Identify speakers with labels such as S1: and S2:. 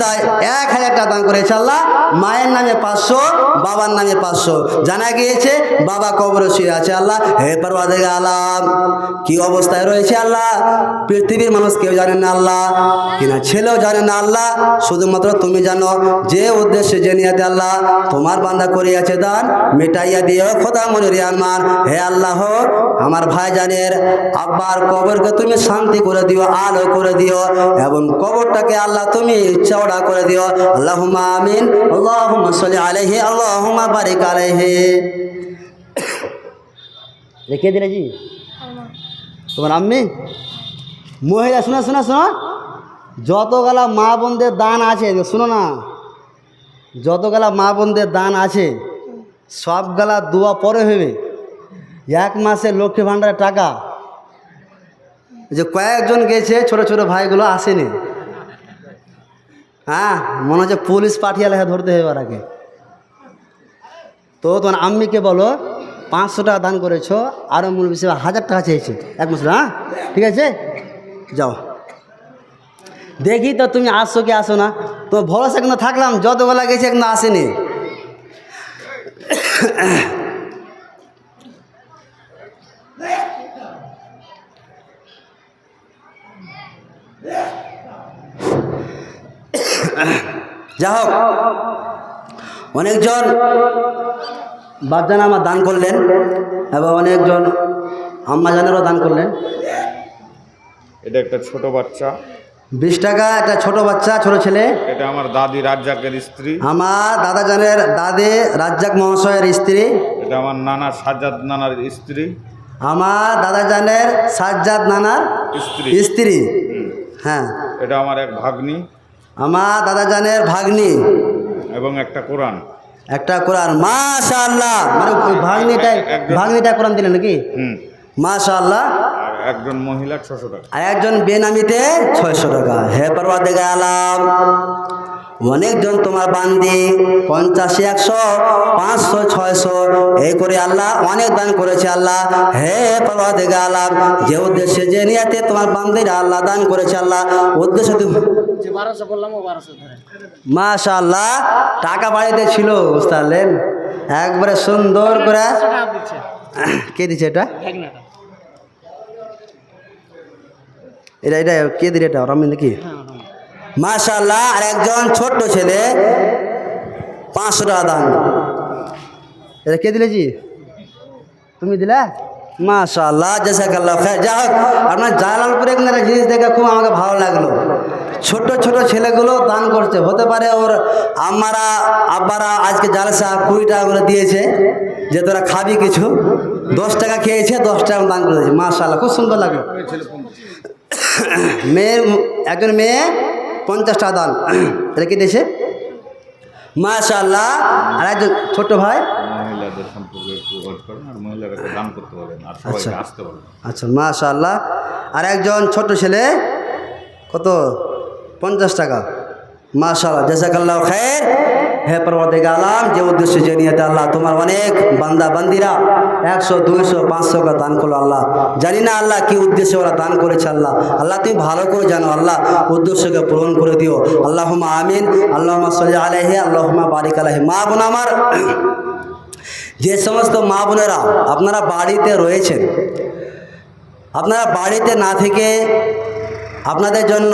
S1: তাই 1000 টাকা দান করেছে আল্লাহ। মায়ের নামে 500, বাবার নামে 500। জানা গিয়েছে বাবা কবরে শুয়ে আছে আল্লাহ। হে পরওয়ারদিগার আলম, কি অবস্থায় রয়েছে আল্লাহ, পৃথিবীর মানুষ কেউ জানে না আল্লাহ, কিনা ছেলেও জানে না আল্লাহ, শুধুমাত্র তুমি জানো। যে উদ্দেশ্যে যে নিয়াতে আল্লাহ তোমার বান্দা করিয়াছে দান, মিটাইয়া দিও খোদা মনির আরমান। হে আল্লাহ, আমার ভাইজানের আব্বার কবরকে তুমি শান্তি করে দিও, আলো করে দিও, এবং কবরটাকে আল্লাহ তুমি চওড়া করে দিও। আল্লাহুম্মা আমিন। আল্লাহুম্মা সাল্লি আলাইহি, আল্লাহুম্মা বারিক আলাইহি। রেখে দিলে জি তোমার আম্মি মহিলা, শোনা শোনা শোনা, যতগুলা মা বোনদের দান আছে, শোনো না, যতগুলা মা বোনদের দান আছে সবগুলা দোয়া পরে হবে। 1 মাসে লক্ষ্মী ভাণ্ডারের টাকা, যে কয়েকজন গেছে ছোট ছোট ভাইগুলো আসেনি, হ্যাঁ মনে হচ্ছে পুলিশ পাঠিয়ে লেখা ধরতে হবে আগে। তো তোমার আম্মিকে বলো 500 টাকা দান করেছো, আরও মূল বিষয় 1000 টাকা চেয়েছে 1 মাস। হ্যাঁ ঠিক আছে, যাও। দেখি তো তুমি আসছো কি আসো না, তোমার ভরসা কিন্তু থাকলাম, যতগুলা গেছে কিন্তু আসেনি। যা হোক, অনেকজন বাপজান আমার দান করলেন, এবং অনেকজন আম্মাজানেরও দান করলেন।
S2: এটা একটা ছোট বাচ্চা,
S1: 20 টাকা একটা ছোট বাচ্চা, ছোট ছেলে।
S2: এটা আমার দাদি রাজ্জাকের স্ত্রী।
S1: আমার দাদাজানের দাদি রাজ্জাক মহাশয়ের স্ত্রী।
S2: এটা আমার নানা সাজ্জাদ নানার স্ত্রী।
S1: আমার দাদাজানের সাজ্জাদ নানার স্ত্রী। হ্যাঁ,
S2: এটা আমার এক ভাগ্নি,
S1: আমার দাদাজানের ভাগ্নি।
S2: এবং একটা কোরআন।
S1: একটা কোরআন, মাশাআল্লাহ। মানে ওই ভাগ্নিটা কোরআন দিলেন নাকি? মাশাআল্লাহ।
S2: আর একজন মহিলা 600 টাকা।
S1: আর একজন বেনামিতে 600 টাকা। হে পরওয়ারদিগার আলম, অনেকজন তোমার বান্দি 50, 100, 500, 600 এই করে আল্লাহ অনেক দান করেছে আল্লাহ। হে পরওয়ারদিগার আলম, যে উদ্দেশ্যে যে নিয়াতে তোমার বান্দিরা আল্লাহ দান করেছে আল্লাহ, উদ্দেশ্য তুমি 1200 বললাম, 1200 ধরে। মাশাআল্লাহ, টাকা বাড়িতে ছিল বুঝলেন, একবারে সুন্দর করে। কে দিচ্ছে এটা? এটা কে দিলে? এটা রমিন নাকি? মাশাআল্লাহ। আর একজন ছোট্ট ছেলে 500 টাকা দান। এটা কে দিলে জি? তুমি দিলে? মাশাআল্লাহ, জাযাকাল্লাহ খায়র। যা হোক, আপনার জালালপুরে একটা জিনিস দেখে খুব আমাকে ভালো লাগলো। ছোট ছোট ছেলেগুলো দান করছে, হতে পারে ওর আমারা আব্বারা আজকে জালসা 20 টাকা করে দিয়েছে, যে তোরা খাবি কিছু, 10 টাকা খেয়েছে, 10 টাকা দান করেছে। মাশাআল্লাহ, খুব সুন্দর লাগলো। একজন মেয়ে 50 টাকা দান রেখে দিয়েছে। মাশাআল্লাহ। আর একজন ছোট ভাই,
S2: মহিলাদের সম্পর্কে একটু ওয়াজ করেন, আর মহিলাদেরকে দান করতে বলেন, আর সবাইকে আসতে বলেন।
S1: আচ্ছা, মাশাআল্লাহ। আর একজন ছোট ছেলে কত? 50 টাকা। মাশাআল্লাহ, জাযাকাল্লাহ খায়র। হে পরওয়ারদিগার আলম, যে উদ্দেশ্যে যে নিয়তে আল্লাহ তোমার অনেক বান্দা বান্দিরা 100, 200, 500 টাকা দান করলো আল্লাহ, জানি না আল্লাহ কি উদ্দেশ্যে ওরা দান করেছে আল্লাহ। আল্লাহ তুমি ভালো করে জানো আল্লাহ, উদ্দেশ্যকে পূরণ করে দিও। আল্লাহুম্মা আমিন। আল্লাহুম্মা সাল্লি আলাইহি, আল্লাহুম্মা বারিক আলাইহি। মা বোন আমার, যে সমস্ত মা বোনেরা আপনারা বাড়িতে রয়েছেন, আপনারা বাড়িতে না থেকে আপনাদের জন্য